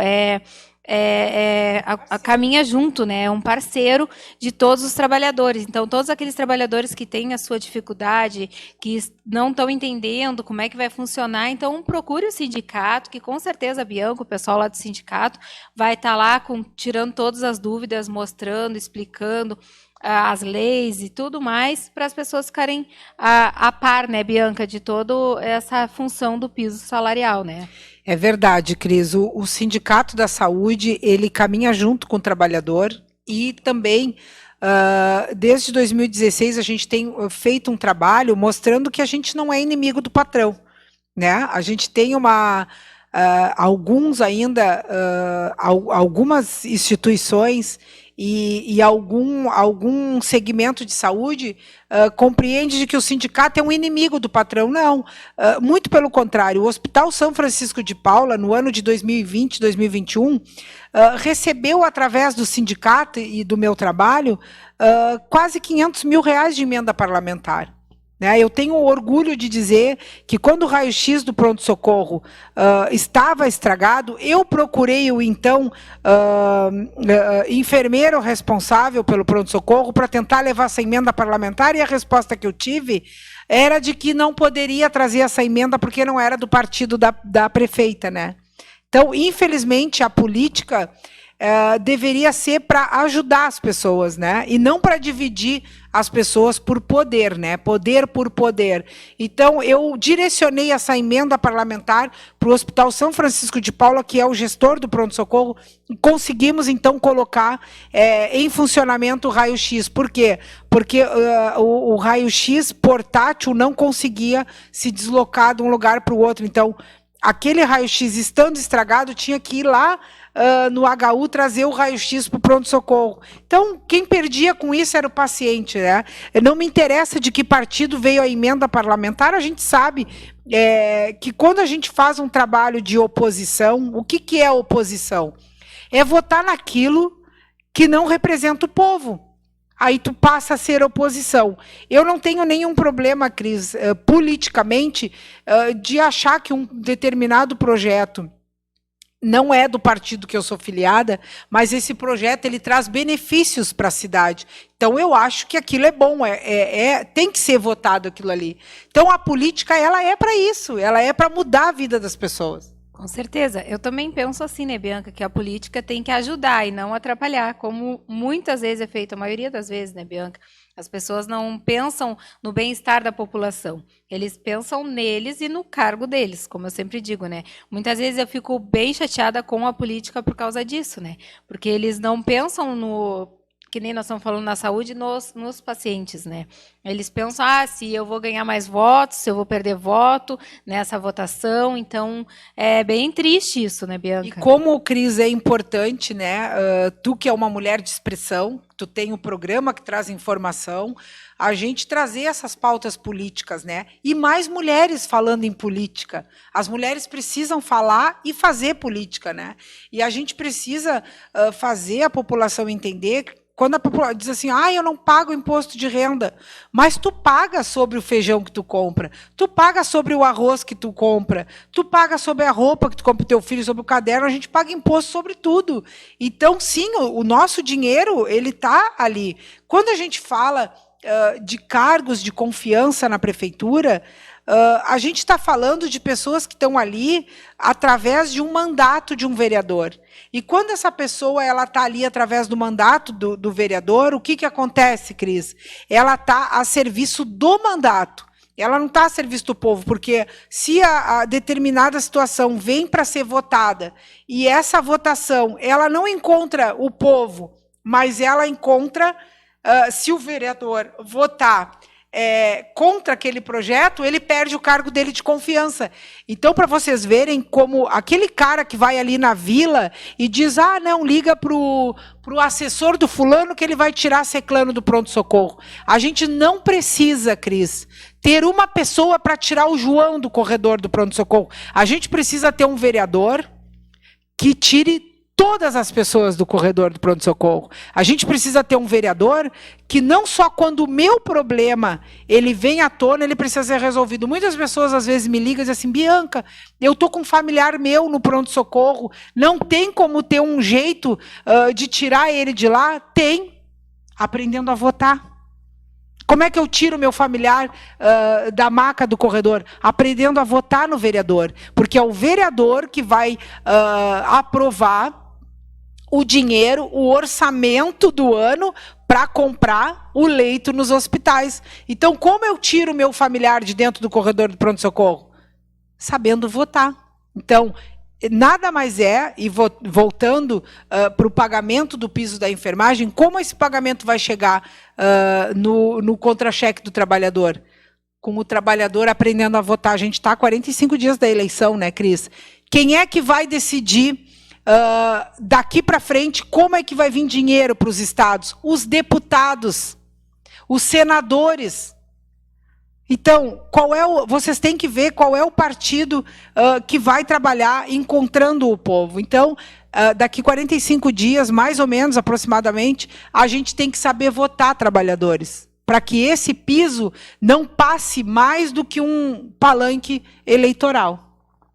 caminha junto, né, é um parceiro de todos os trabalhadores. Então, todos aqueles trabalhadores que têm a sua dificuldade, que não estão entendendo como é que vai funcionar, então procure o sindicato, que com certeza a Bianca, o pessoal lá do sindicato, vai estar lá tirando todas as dúvidas, mostrando, explicando as leis e tudo mais, para as pessoas ficarem a par, né, Bianca, de toda essa função do piso salarial, né? É verdade, Cris. O Sindicato da Saúde, ele caminha junto com o trabalhador e também, desde 2016, a gente tem feito um trabalho mostrando que a gente não é inimigo do patrão, né? A gente tem algumas instituições e algum segmento de saúde compreende de que o sindicato é um inimigo do patrão. Não, muito pelo contrário. O Hospital São Francisco de Paula, no ano de 2020, 2021, recebeu, através do sindicato e do meu trabalho, quase R$500 mil de emenda parlamentar. Eu tenho orgulho de dizer que, quando o raio-x do pronto-socorro estava estragado, eu procurei o então enfermeiro responsável pelo pronto-socorro para tentar levar essa emenda parlamentar, e a resposta que eu tive era de que não poderia trazer essa emenda porque não era do partido da prefeita, né? Então, infelizmente, a política deveria ser para ajudar as pessoas, né? E não para dividir as pessoas por poder, né? Poder por poder. Então, eu direcionei essa emenda parlamentar para o Hospital São Francisco de Paula, que é o gestor do pronto-socorro, e conseguimos, então, colocar em funcionamento o raio-x. Por quê? Porque o raio-x portátil não conseguia se deslocar de um lugar para o outro. Então, aquele raio-x, estando estragado, tinha que ir lá no HU trazer o raio-x para o pronto-socorro. Então, quem perdia com isso era o paciente, né? Não me interessa de que partido veio a emenda parlamentar, a gente sabe que, quando a gente faz um trabalho de oposição, o que é oposição? É votar naquilo que não representa o povo. Aí tu passa a ser oposição. Eu não tenho nenhum problema, Cris, politicamente, de achar que um determinado projeto não é do partido que eu sou filiada, mas esse projeto ele traz benefícios para a cidade. Então, eu acho que aquilo é bom, tem que ser votado aquilo ali. Então, a política, ela é para isso, ela é para mudar a vida das pessoas. Com certeza. Eu também penso assim, né, Bianca, que a política tem que ajudar e não atrapalhar, como muitas vezes é feito, a maioria das vezes, né, Bianca? As pessoas não pensam no bem-estar da população, eles pensam neles e no cargo deles, como eu sempre digo, né? Muitas vezes eu fico bem chateada com a política por causa disso, né? Porque eles não pensam que nem nós estamos falando na saúde, nos pacientes, né? Eles pensam, se eu vou ganhar mais votos, se eu vou perder voto nessa votação. Então, é bem triste isso, né, Bianca? E como, Cris, é importante, né? Tu, que é uma mulher de expressão, tu tem um programa que traz informação, a gente trazer essas pautas políticas, né? E mais mulheres falando em política. As mulheres precisam falar e fazer política, né? E a gente precisa fazer a população entender. Quando a população diz assim, eu não pago imposto de renda, mas tu paga sobre o feijão que tu compra, tu paga sobre o arroz que tu compra, tu paga sobre a roupa que tu compra para o teu filho, sobre o caderno, a gente paga imposto sobre tudo. Então, sim, o nosso dinheiro, ele está ali. Quando a gente fala de cargos de confiança na prefeitura, a gente está falando de pessoas que estão ali através de um mandato de um vereador. E quando essa pessoa está ali através do mandato do vereador, o que acontece, Cris? Ela está a serviço do mandato. Ela não está a serviço do povo, porque se a determinada situação vem para ser votada e essa votação ela não encontra o povo, mas ela encontra, se o vereador votar contra aquele projeto, ele perde o cargo dele de confiança. Então, para vocês verem como aquele cara que vai ali na vila e diz, não, liga para o assessor do fulano que ele vai tirar ciclano do pronto-socorro. A gente não precisa, Cris, ter uma pessoa para tirar o João do corredor do pronto-socorro. A gente precisa ter um vereador que tire todas as pessoas do corredor do pronto-socorro. A gente precisa ter um vereador que não só quando o meu problema ele vem à tona, ele precisa ser resolvido. Muitas pessoas às vezes me ligam e dizem assim, Bianca, eu estou com um familiar meu no pronto-socorro, não tem como ter um jeito de tirar ele de lá? Tem, aprendendo a votar. Como é que eu tiro meu familiar da maca do corredor? Aprendendo a votar no vereador. Porque é o vereador que vai aprovar o dinheiro, o orçamento do ano para comprar o leito nos hospitais. Então, como eu tiro meu familiar de dentro do corredor do pronto-socorro? Sabendo votar. Então, nada mais e voltando para o pagamento do piso da enfermagem, como esse pagamento vai chegar no contra-cheque do trabalhador? Com o trabalhador aprendendo a votar. A gente está a 45 dias da eleição, né, Cris? Quem é que vai decidir daqui para frente como é que vai vir dinheiro para os estados? Os deputados, os senadores. Então, vocês têm que ver qual é o partido que vai trabalhar encontrando o povo. Então, daqui 45 dias, mais ou menos, aproximadamente, a gente tem que saber votar, trabalhadores, para que esse piso não passe mais do que um palanque eleitoral.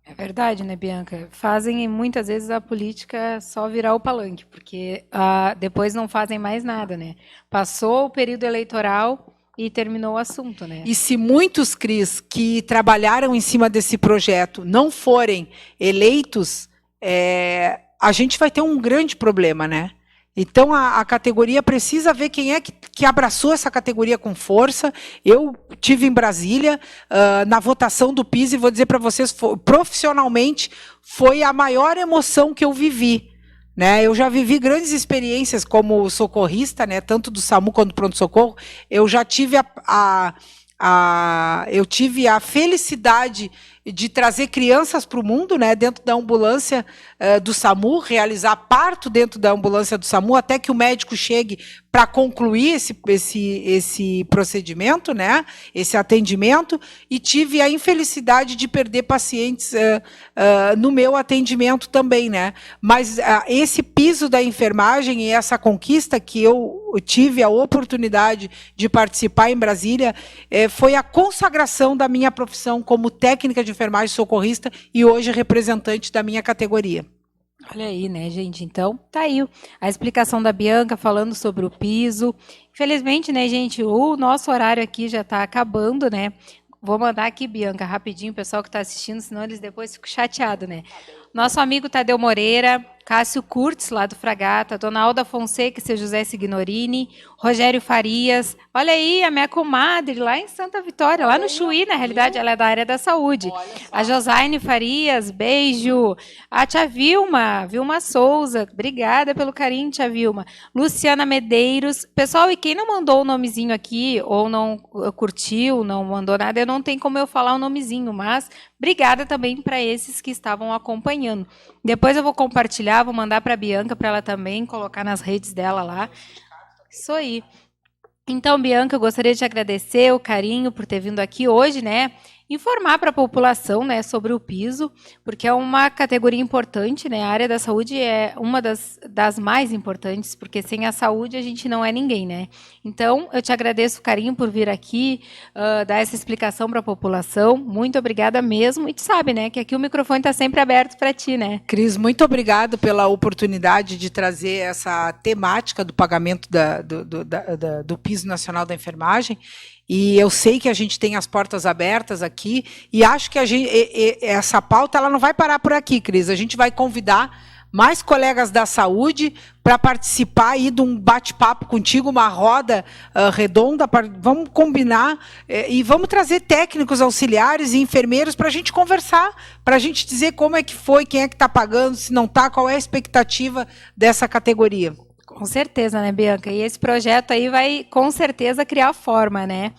É verdade, né, Bianca? Fazem muitas vezes a política só virar o palanque, porque depois não fazem mais nada, né? Passou o período eleitoral e terminou o assunto, né? E se muitos, Cris, que trabalharam em cima desse projeto não forem eleitos, a gente vai ter um grande problema, né? Então, a categoria precisa ver quem é que abraçou essa categoria com força. Eu tive em Brasília, na votação do PIS, e vou dizer para vocês, profissionalmente, foi a maior emoção que eu vivi. Né? Eu já vivi grandes experiências como socorrista, né? Tanto do SAMU quanto do pronto-socorro. Eu já tive eu tive a felicidade de trazer crianças para o mundo, né, dentro da ambulância do SAMU, realizar parto dentro da ambulância do SAMU, até que o médico chegue para concluir esse procedimento, né, esse atendimento, e tive a infelicidade de perder pacientes no meu atendimento também, né. Mas esse piso da enfermagem e essa conquista que eu tive a oportunidade de participar em Brasília foi a consagração da minha profissão como técnica de enfermagem socorrista e hoje representante da minha categoria. Olha aí, né, gente? Então, tá aí a explicação da Bianca falando sobre o piso. Infelizmente, né, gente, o nosso horário aqui já está acabando, né? Vou mandar aqui, Bianca, rapidinho, o pessoal que está assistindo, senão eles depois ficam chateados, né? Nosso amigo Tadeu Moreira, Cássio Kurtz, lá do Fragata, Dona Alda Fonseca e seu José Signorini, Rogério Farias, olha aí, a minha comadre lá em Santa Vitória, lá no Chuí, na realidade, ela é da área da saúde. A Josaine Farias, beijo. A tia Vilma Souza, obrigada pelo carinho, tia Vilma. Luciana Medeiros. Pessoal, e quem não mandou o nomezinho aqui, ou não curtiu, não mandou nada, eu não tenho como eu falar o nomezinho, mas obrigada também para esses que estavam acompanhando. Depois eu vou compartilhar, vou mandar para a Bianca, para ela também colocar nas redes dela lá. Isso aí. Então, Bianca, eu gostaria de te agradecer o carinho por ter vindo aqui hoje, né? Informar para a população, né, sobre o piso, porque é uma categoria importante, né? A área da saúde é uma das mais importantes, porque sem a saúde a gente não é ninguém, né? Então, eu te agradeço o carinho por vir aqui, dar essa explicação para a população. Muito obrigada mesmo. E tu sabe, né, que aqui o microfone está sempre aberto para ti, né? Cris, muito obrigado pela oportunidade de trazer essa temática do pagamento do piso nacional da enfermagem. e eu sei que a gente tem as portas abertas aqui, e acho que essa pauta ela não vai parar por aqui, Cris. A gente vai convidar mais colegas da saúde para participar aí de um bate-papo contigo, uma roda redonda. Vamos combinar e vamos trazer técnicos auxiliares e enfermeiros para a gente conversar, para a gente dizer como é que foi, quem é que está pagando, se não está, qual é a expectativa dessa categoria. Com certeza, né, Bianca? E esse projeto aí vai, com certeza, criar forma, né?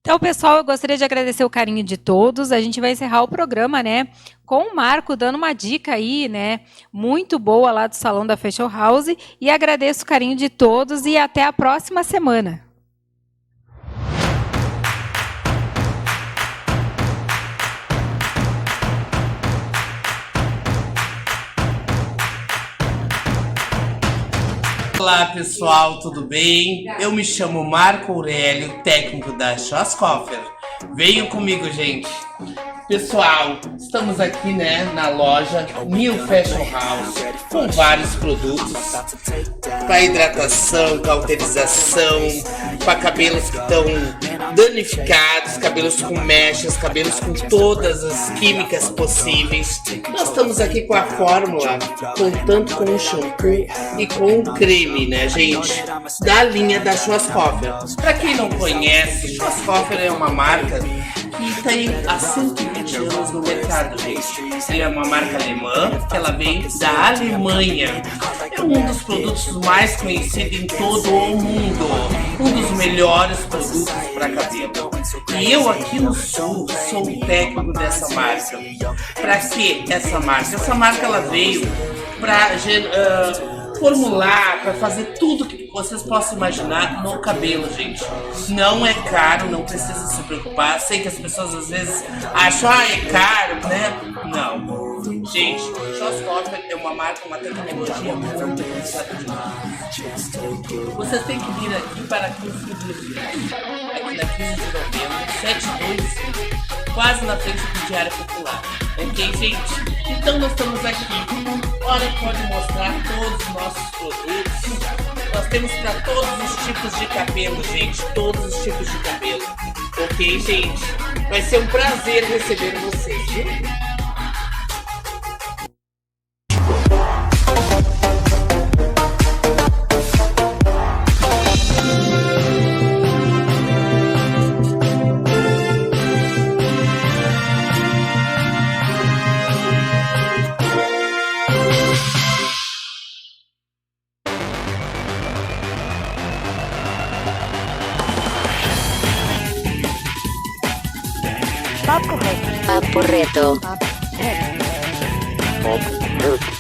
Então, pessoal, eu gostaria de agradecer o carinho de todos. A gente vai encerrar o programa, né, com o Marco dando uma dica aí, né, muito boa lá do Salão da Fashion House. E agradeço o carinho de todos e até a próxima semana. Olá pessoal, tudo bem? Eu me chamo Marco Aurélio, técnico da Schwarzkopfer. Venham comigo, gente. Pessoal, estamos aqui, né, na loja New Fashion House com vários produtos para hidratação, cauterização, para cabelos que estão danificados, cabelos com mechas, cabelos com todas as químicas possíveis. Nós estamos aqui com a fórmula, tanto com o shampoo e com o creme, né, gente, da linha da Schwarzkopfer. Para quem não conhece, Schwarzkopfer é uma marca que tem há 120 anos no mercado, gente. Ela é uma marca alemã, que ela vem da Alemanha. É um dos produtos mais conhecidos em todo o mundo. Um dos melhores produtos para cabelo. E eu aqui no Sul sou o técnico dessa marca. Para que essa marca? Essa marca ela veio para formular, para fazer tudo que vocês possam imaginar no cabelo, gente. Não é caro, não precisa se preocupar. Sei que as pessoas às vezes acham, é caro, né? Não. Gente, Schwarzkopfer é uma marca, uma tecnologia muito avançada demais. Vocês têm que vir aqui para a 15 de julho. Aqui na 15 de novembro, 725, quase na frente do Diário Popular. Ok, gente? Então nós estamos aqui. Olha, pode mostrar todos os nossos produtos. Nós temos para todos os tipos de cabelo, gente. Todos os tipos de cabelo. Ok, gente? Vai ser um prazer receber vocês, viu? Papo reto. Papo reto.